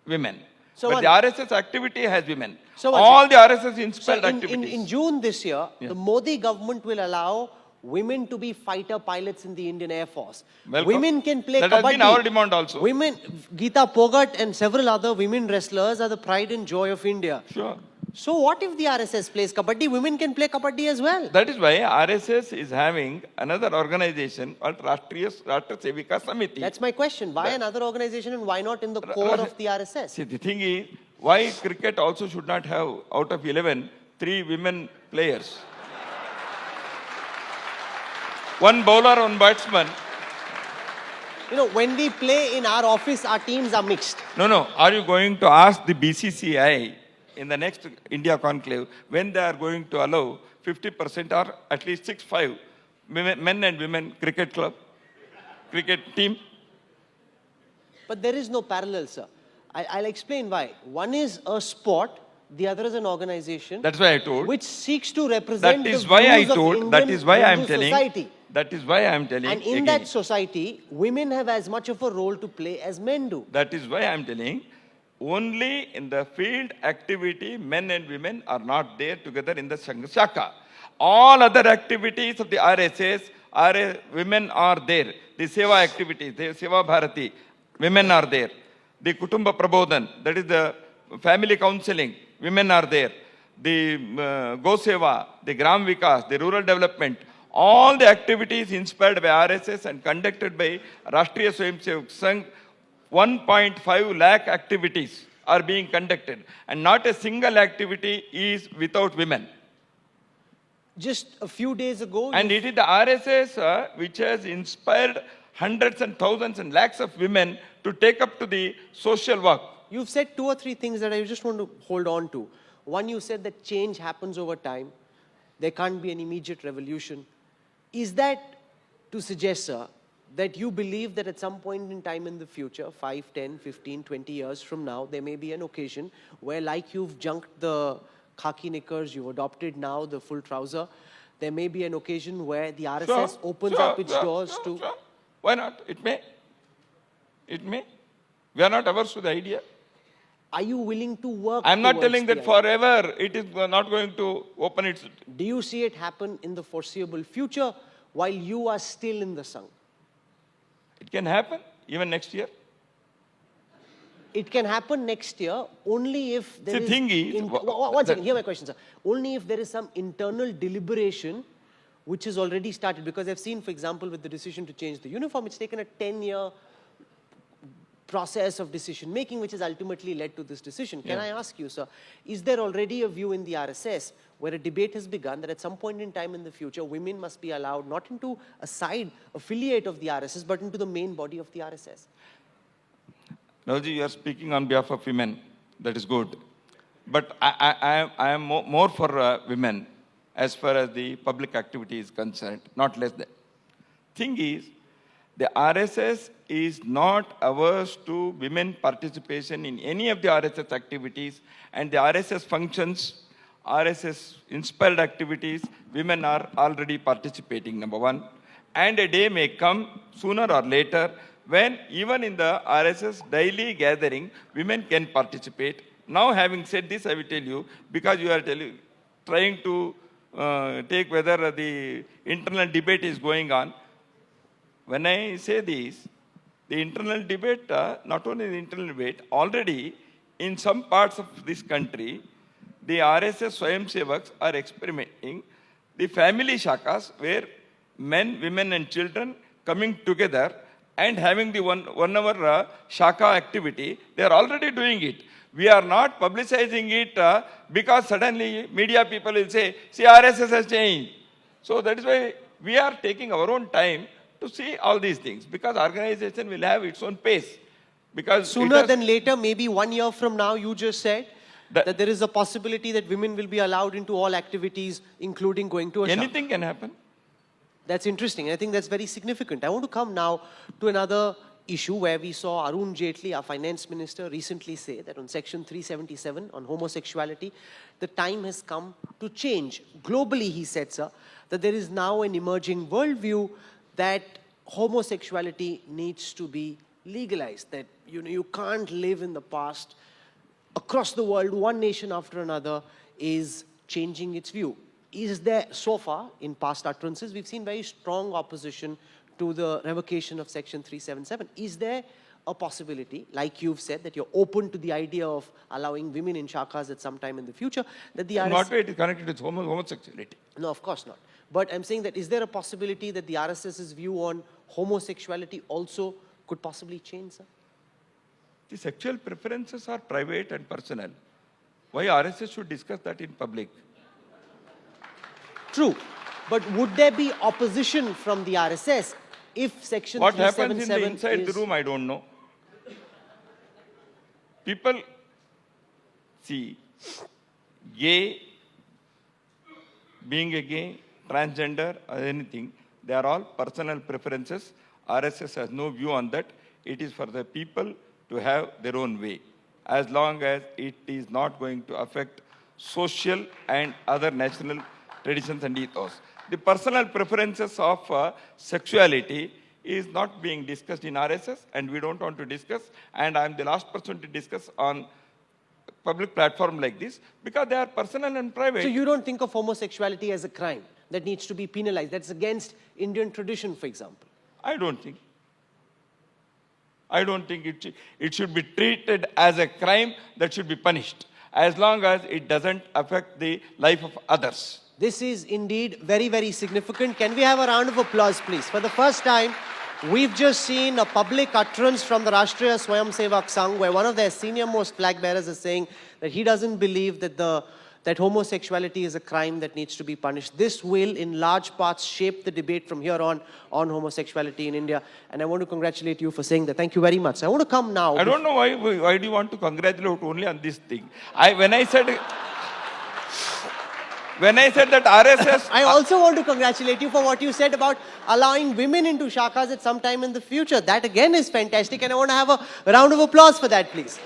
Speaker 2: women.
Speaker 1: So
Speaker 2: but the RSS activity has women.
Speaker 1: So
Speaker 2: all the RSS inspired activities.
Speaker 1: In June this year, the Modi government will allow women to be fighter pilots in the Indian Air Force.
Speaker 2: Welcome.
Speaker 1: Women can play kabaddi.
Speaker 2: That has been our demand also.
Speaker 1: Women, Geeta Phogat and several other women wrestlers are the pride and joy of India.
Speaker 2: Sure.
Speaker 1: So what if the RSS plays kabaddi? Women can play kabaddi as well.
Speaker 2: That is why RSS is having another organization called Rashtriya Sevika Samiti.
Speaker 1: That's my question. Why another organization and why not in the core of the RSS?
Speaker 2: See, the thing is, why cricket also should not have, out of 11, 3 women players? One bowler, one batsman.
Speaker 1: You know, when we play in our office, our teams are mixed.
Speaker 2: No. Are you going to ask the BCCI in the next India conclave when they are going to allow 50% or at least 6-5 men and women cricket club, cricket team?
Speaker 1: But there is no parallel, sir. I'll explain why. One is a sport, the other is an organization.
Speaker 2: That's why I told.
Speaker 1: Which seeks to represent
Speaker 2: that is
Speaker 1: the
Speaker 2: why I
Speaker 1: views of
Speaker 2: told.
Speaker 1: Indian
Speaker 2: That is why I am
Speaker 1: Hindu
Speaker 2: telling.
Speaker 1: society.
Speaker 2: That is why I am telling.
Speaker 1: And in
Speaker 2: again,
Speaker 1: that society, women have as much of a role to play as men do.
Speaker 2: That is why I am telling. Only in the field activity, men and women are not there together in the Sangha Shaka. All other activities of the RSS women are there. The Seva activities, the Seva Bharati, women are there. The Kutumba Prabodhan, that is the family counseling, women are there. The Go Seva, the Gram Vikas, the rural development, all the activities inspired by RSS and conducted by Rashtriya Swayamsevak Sangh, 1.5 lakh activities are being conducted, and not a single activity is without women.
Speaker 1: Just a few days ago,
Speaker 2: And it is the RSS which has inspired hundreds and thousands and lakhs of women to take up to the social work.
Speaker 1: you've said two or three things that I just want to hold on to. One, you said that change happens over time. There can't be an immediate revolution. Is that to suggest, sir, that you believe that at some point in time in the future, 5, 10, 15, 20 years from now, there may be an occasion where, like you've junked the khaki knickers, you've adopted now the full trouser, there may be an occasion where the RSS opens up its doors to...
Speaker 2: Sure. Why not? It may. It may. We are not averse to the idea.
Speaker 1: Are you willing to work
Speaker 2: I'm not
Speaker 1: towards
Speaker 2: telling
Speaker 1: the
Speaker 2: that
Speaker 1: idea?
Speaker 2: forever it is not going to open its.
Speaker 1: Do you see it happen in the foreseeable future while you are still in the Sangh?
Speaker 2: It can happen even next year.
Speaker 1: It can happen next year only if there
Speaker 2: The
Speaker 1: is...
Speaker 2: thing is-
Speaker 1: One second, hear my question, sir. Only if there is some internal deliberation which is already started. Because I've seen, for example, with the decision to change the uniform, it's taken a 10-year process of decision making which has ultimately led to this decision. Can I ask you, sir, is there already a view in the RSS where a debate has begun that at some point in time in the future, women must be allowed not into a side affiliate of the RSS, but into the main body of the RSS?
Speaker 2: Raji, you are speaking on behalf of women. That is good. But I am more for women as far as the public activity is concerned, not less than. Thing is, the RSS is not averse to women participation in any of the RSS activities, and the RSS functions, RSS inspired activities, women are already participating, number one. And a day may come sooner or later when even in the RSS daily gathering, women can participate. Now, having said this, I will tell you, because you are trying to take whether the internal debate is going on. When I say this, the internal debate, not only the internal debate, already in some parts of this country, the RSS Swayamsevaks are experimenting the family shakas where men, women and children coming together and having the one hour shaka activity. They are already doing it. We are not publicizing it because suddenly media people will say, see, RSS has changed. So that is why we are taking our own time to see all these things, because organization will have its own pace. Because
Speaker 1: sooner than later, maybe 1 year from now, you just said that there is a possibility that women will be allowed into all activities, including going to a shop.
Speaker 2: anything can happen.
Speaker 1: That's interesting. I think that's very significant. I want to come now to another issue where we saw Arun Jaitley, our finance minister, recently say that on Section 377 on homosexuality, the time has come to change. Globally, he said, sir, that there is now an emerging worldview that homosexuality needs to be legalized, that you can't live in the past. Across the world, one nation after another is changing its view. Is there, so far, in past utterances, we've seen very strong opposition to the revocation of Section 377. Is there a possibility, like you've said, that you're open to the idea of allowing women in shakas at some time in the future, that the RSS...
Speaker 2: Not way it is connected with homosexuality.
Speaker 1: No, of course not. But I'm saying that is there a possibility that the RSS's view on homosexuality also could possibly change, sir?
Speaker 2: The sexual preferences are private and personal. Why RSS should discuss that in public?
Speaker 1: True. But would there be opposition from the RSS if Section
Speaker 2: What
Speaker 1: 377
Speaker 2: happens in the inside the room, I don't know. People see gay, being a gay, transgender, or anything, they are all personal preferences. RSS has no view on that. It is for the people to have their own way, as long as it is not going to affect social and other national traditions and ethos. The personal preferences of sexuality is not being discussed in RSS, and we don't want to discuss, and I'm the last person to discuss on public platform like this, because they are personal and private.
Speaker 1: So you don't think of homosexuality as a crime? that needs to be penalized, that's against Indian tradition, for example?
Speaker 2: I don't think. I don't think it should be treated as a crime that should be punished, as long as it doesn't affect the life of others.
Speaker 1: This is indeed very, very significant. Can we have a round of applause, please? For the first time, we've just seen a public utterance from the Rashtriya Swayamsevak Sangh, where one of their senior-most flag bearers is saying that he doesn't believe that that homosexuality is a crime that needs to be punished. This will, in large parts, shape the debate from here on homosexuality in India. And I want to congratulate you for saying that. Thank you very much. I want to come now.
Speaker 2: I don't know why do you want to congratulate only on this thing? When I said that RSS...
Speaker 1: I also want to congratulate you for what you said about allowing women into shakas at some time in the future. That again is fantastic, and I want to have a round of applause for that, please.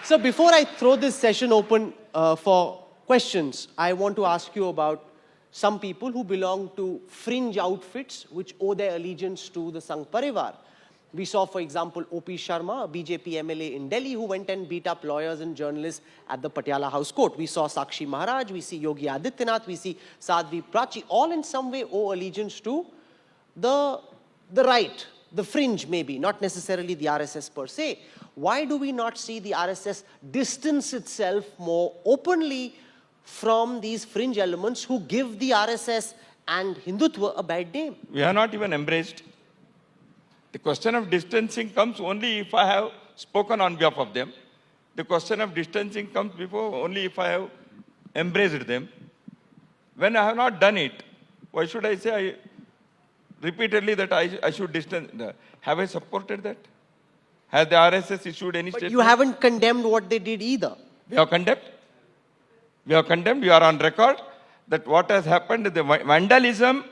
Speaker 1: So before I throw this session open for questions, I want to ask you about some people who belong to fringe outfits which owe their allegiance to the Sangh Parivar. We saw, for example, O.P. Sharma, a BJP MLA in Delhi, who went and beat up lawyers and journalists at the Patiala House Court. We saw Sakshi Maharaj, we see Yogi Adityanath, we see Sadhvi Prachi, all in some way owe allegiance to the right, the fringe maybe, not necessarily the RSS per se. Why do we not see the RSS distance itself more openly from these fringe elements who give the RSS and Hindutva a bad name?
Speaker 2: We have not even embraced. The question of distancing comes only if I have spoken on behalf of them. The question of distancing comes before only if I have embraced them. When I have not done it, why should I say repeatedly that I should distance? Have I supported that? Has the RSS issued any statement?
Speaker 1: But you haven't condemned what they did either.
Speaker 2: We have condemned. We have condemned. We are on record that what has happened, the vandalism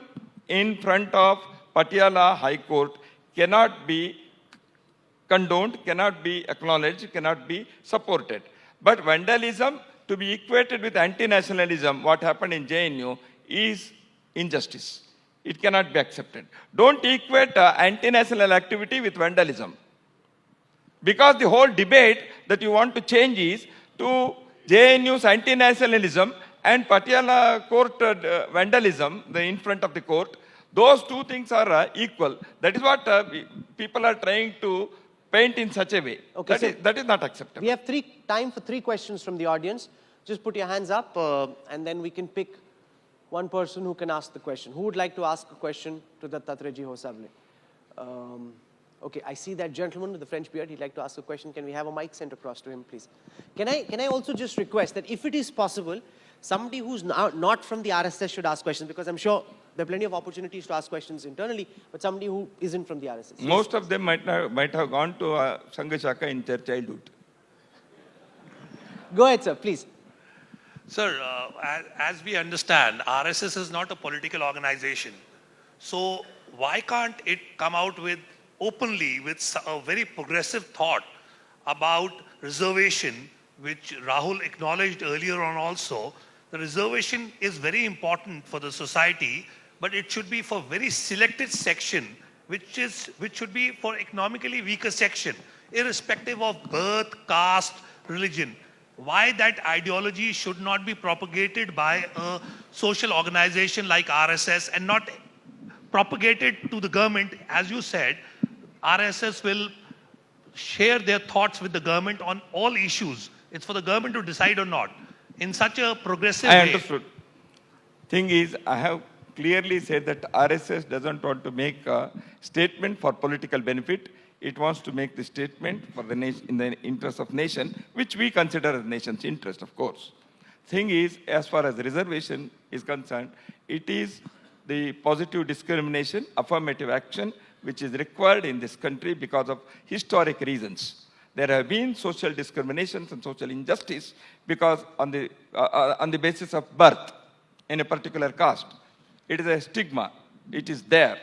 Speaker 2: in front of Patiala High Court cannot be condoned, cannot be acknowledged, cannot be supported. But vandalism, to be equated with anti-nationalism, what happened in JNU, is injustice. It cannot be accepted. Don't equate anti-national activity with vandalism. Because the whole debate that you want to change is to JNU's anti-nationalism and Patiala court vandalism in front of the court. Those two things are equal. That is what people are trying to paint in such a way.
Speaker 1: Okay,
Speaker 2: That is not acceptable.
Speaker 1: We have time for 3 questions from the audience. Just put your hands up and then we can pick one person who can ask the question. Who would like to ask a question to Dattatreya Hosavle? Okay, I see that gentleman with the French beard. He'd like to ask a question. Can we have a mic sent across to him, please? Can I also just request that if it is possible, somebody who's not from the RSS should ask questions, because I'm sure there are plenty of opportunities to ask questions internally, but somebody who isn't from the RSS.
Speaker 2: Most of them might have gone to Sangha Shaka in their childhood.
Speaker 1: Go ahead, sir, please.
Speaker 3: Sir, as we understand, RSS is not a political organization. So why can't it come out with openly with a very progressive thought about reservation, which Rahul acknowledged earlier on also? The reservation is very important for the society, but it should be for very selected section, which should be for economically weaker section, irrespective of birth, caste, religion. Why that ideology should not be propagated by a social organization like RSS and not propagated to the government? As you said, RSS will share their thoughts with the government on all issues. It's for the government to decide or not. In such a progressive way.
Speaker 2: I understood. Thing is, I have clearly said that RSS doesn't want to make a statement for political benefit. It wants to make the statement for the nation, in the interest of nation, which we consider as nation's interest, of course. Thing is, as far as reservation is concerned, it is the positive discrimination, affirmative action, which is required in this country because of historic reasons. There have been social discriminations and social injustice because on the basis of birth in a particular caste. It is a stigma. It is there.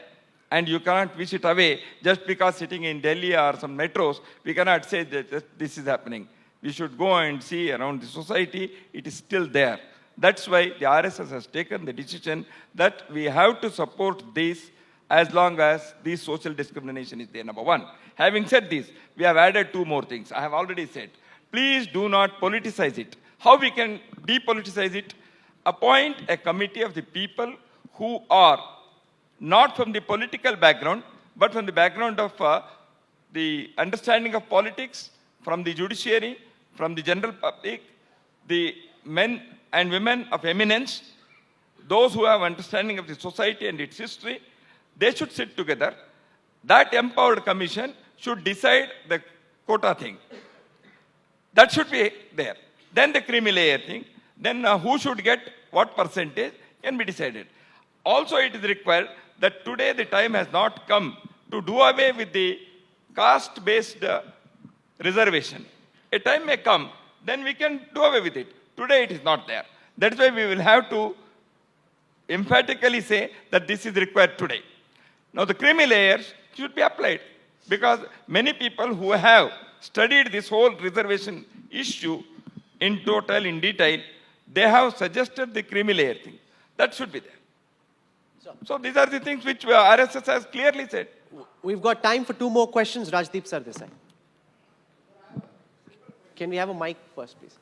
Speaker 2: And you cannot wish it away just because sitting in Delhi or some metros, we cannot say that this is happening. We should go and see around the society, it is still there. That's why the RSS has taken the decision that we have to support this as long as this social discrimination is there, number one. Having said this, we have added 2 more things. I have already said, please do not politicize it. How we can depoliticize it? appoint a committee of the people who are not from the political background, but from the background of the understanding of politics, from the judiciary, from the general public, the men and women of eminence, those who have understanding of the society and its history, they should sit together. That empowered commission should decide the quota thing. That should be there. Then the creamy layer thing. Then who should get what percentage can be decided. Also, it is required that today the time has not come to do away with the caste-based reservation. A time may come, then we can do away with it. Today it is not there. That's why we will have to emphatically say that this is required today. Now the creamy layers should be applied because many people who have studied this whole reservation issue in total, in detail, they have suggested the creamy layer thing. That should be there. So these are the things which RSS has clearly said.
Speaker 1: We've got time for 2 more questions. Rajdeep sir, this side. Can we have a mic first, please?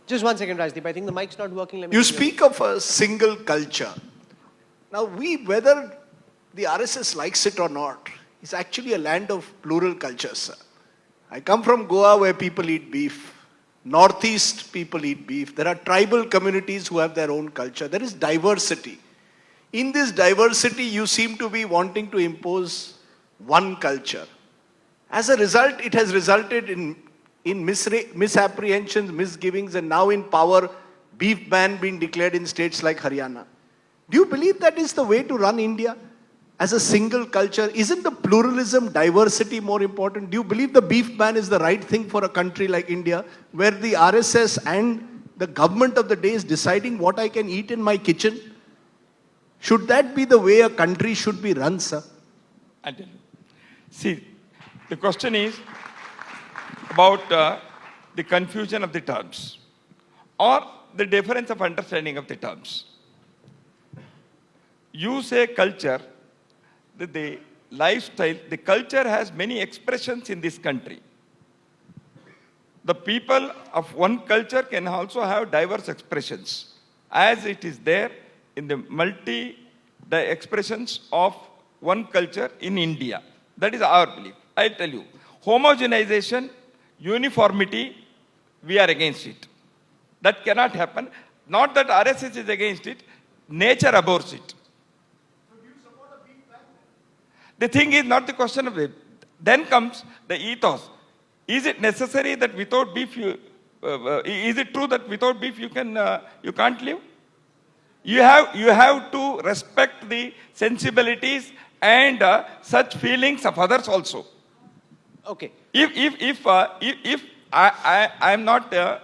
Speaker 1: Just 1 second, Rajdeep. I think the mic's not working. Let me
Speaker 4: You
Speaker 1: give
Speaker 4: speak of a single culture. Now, whether the RSS likes it or not, is actually a land of plural cultures, sir. I come from Goa where people eat beef. Northeast people eat beef. There are tribal communities who have their own culture. There is diversity. In this diversity, you seem to be wanting to impose one culture. As a result, it has resulted in misapprehensions, misgivings, and now in power, beef ban being declared in states like Haryana. Do you believe that is the way to run India? As a single culture, isn't the pluralism, diversity more important? Do you believe the beef ban is the right thing for a country like India, where the RSS and the government of the day is deciding what I can eat in my kitchen? Should that be the way a country should be run, sir?
Speaker 2: I'll tell you. See, the question is about the confusion of the terms or the difference of understanding of the terms. You say culture, the lifestyle, the culture has many expressions in this country. The people of one culture can also have diverse expressions, as it is there in the expressions of one culture in India. That is our belief. I tell you, homogenization, uniformity, we are against it. That cannot happen. Not that RSS is against it, nature abhors it. The thing is not the question of it. Then comes the ethos. Is it necessary that without beef is it true that without beef you can't live? You have to respect the sensibilities and such feelings of others also.
Speaker 1: Okay.
Speaker 2: If I am not a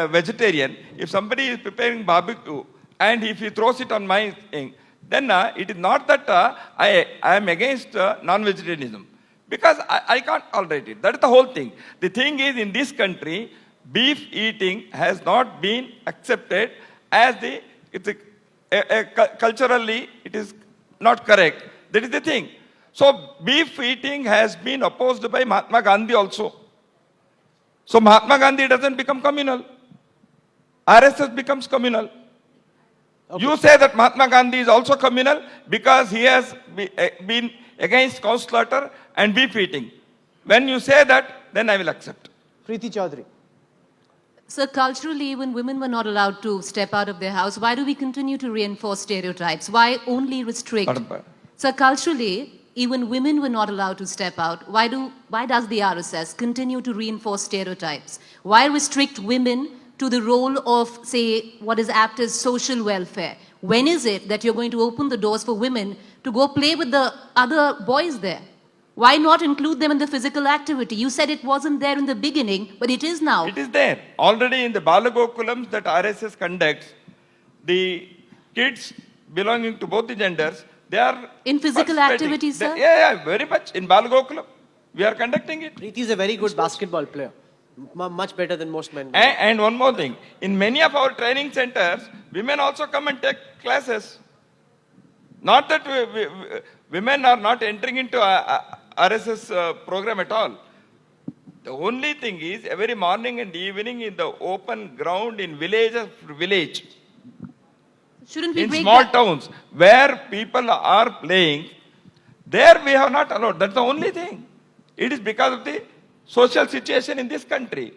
Speaker 2: vegetarian, if somebody is preparing barbecue and if he throws it on my thing, then it is not that I am against non-vegetarianism. Because I can't tolerate it. That is the whole thing. The thing is, in this country, beef eating has not been accepted as culturally it is not correct. That is the thing. So beef eating has been opposed by Mahatma Gandhi also. So Mahatma Gandhi doesn't become communal. RSS becomes communal. Okay. You say that Mahatma Gandhi is also communal because he has been against cow slaughter and beef eating. When you say that, then I will accept.
Speaker 1: Preeti Chaudhary.
Speaker 5: So culturally, when women were not allowed to step out of their house, why do we continue to reinforce stereotypes? Why only restrict? So culturally, even women were not allowed to step out. Why does the RSS continue to reinforce stereotypes? Why restrict women to the role of, say, what is apt as social welfare? When is it that you're going to open the doors for women to go play with the other boys there? Why not include them in the physical activity? You said it wasn't there in the beginning, but it is now.
Speaker 2: It is there. Already in the Balagokulams that RSS conducts, the kids belonging to both the genders, they are
Speaker 5: in physical activities, sir?
Speaker 2: Yeah, very much. In Balagokulam, we are conducting it.
Speaker 1: Preeti is a very good basketball player. Much better than most men.
Speaker 2: And one more thing, in many of our training centers, women also come and take classes. Not that women are not entering into RSS program at all. The only thing is every morning and evening in the open ground in village after village,
Speaker 5: Shouldn't we
Speaker 2: in
Speaker 5: break
Speaker 2: small
Speaker 5: that?
Speaker 2: towns where people are playing, there we have not allowed. That's the only thing. It is because of the social situation in this country.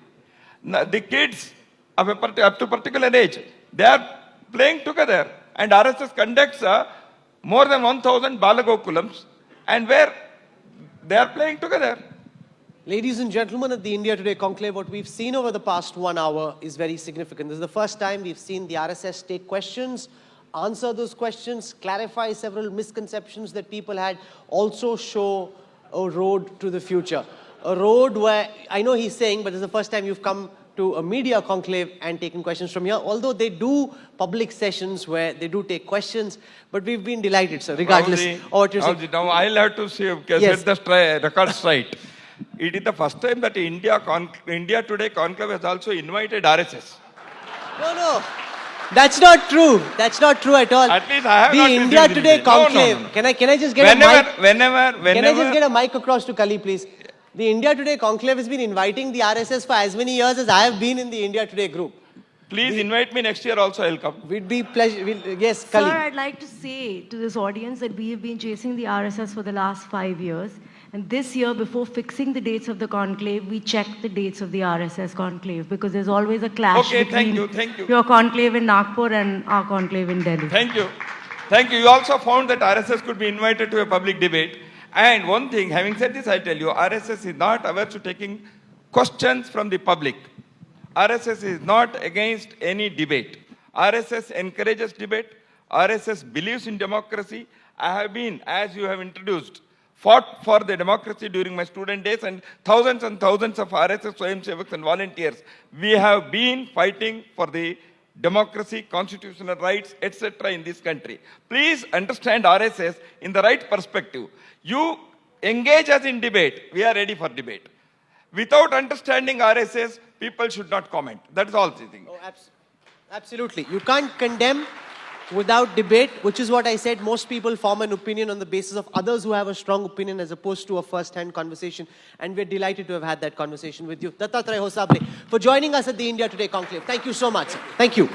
Speaker 2: Now, the kids of up to particular age, they are playing together. And RSS conducts more than 1,000 Balagokulams, and where they are playing together.
Speaker 1: Ladies and gentlemen, at the India Today conclave, what we've seen over the past 1 hour is very significant. This is the first time we've seen the RSS take questions, answer those questions, clarify several misconceptions that people had, also show a road to the future. A road where, I know he's saying, but this is the first time you've come to a media conclave and taken questions from here, although they do public sessions where they do take questions, but we've been delighted, sir, regardless of what you're saying.
Speaker 2: Now I'll have to
Speaker 1: Yes.
Speaker 2: set the record straight. It is the first time that India Today conclave has also invited RSS.
Speaker 1: No. That's not true. That's not true at all.
Speaker 2: At least I have
Speaker 1: the
Speaker 2: not
Speaker 1: India
Speaker 2: received
Speaker 1: Today
Speaker 2: it. No.
Speaker 1: conclave. Can I just get a mic?
Speaker 2: Whenever.
Speaker 1: Can I just get a mic across to Kali, please? The India Today conclave has been inviting the RSS for as many years as I have been in the India Today group.
Speaker 2: Please invite me next year also, I'll come.
Speaker 1: We'd be pleasure. Yes,
Speaker 6: Sir,
Speaker 1: Kali.
Speaker 6: I'd like to say to this audience that we have been chasing the RSS for the last 5 years. And this year, before fixing the dates of the conclave, we checked the dates of the RSS conclave because there's always a clash
Speaker 2: Okay,
Speaker 6: between
Speaker 2: thank you.
Speaker 6: your conclave in Nagpur and our conclave in Delhi.
Speaker 2: Thank you. You also found that RSS could be invited to a public debate. And one thing, having said this, I tell you, RSS is not averse to taking questions from the public. RSS is not against any debate. RSS encourages debate. RSS believes in democracy. I have been, as you have introduced, fought for the democracy during my student days, and thousands of RSS Swayamsevaks and volunteers. We have been fighting for the democracy, constitutional rights, etc. in this country. Please understand RSS in the right perspective. You engage us in debate, we are ready for debate. Without understanding RSS, people should not comment. That is all the thing.
Speaker 1: Oh, absolutely. You can't condemn without debate, which is what I said. Most people form an opinion on the basis of others who have a strong opinion as opposed to a first-hand conversation. And we're delighted to have had that conversation with you. Dattatreya Hosabre, for joining us at the India Today conclave. Thank you so much, sir. Thank you.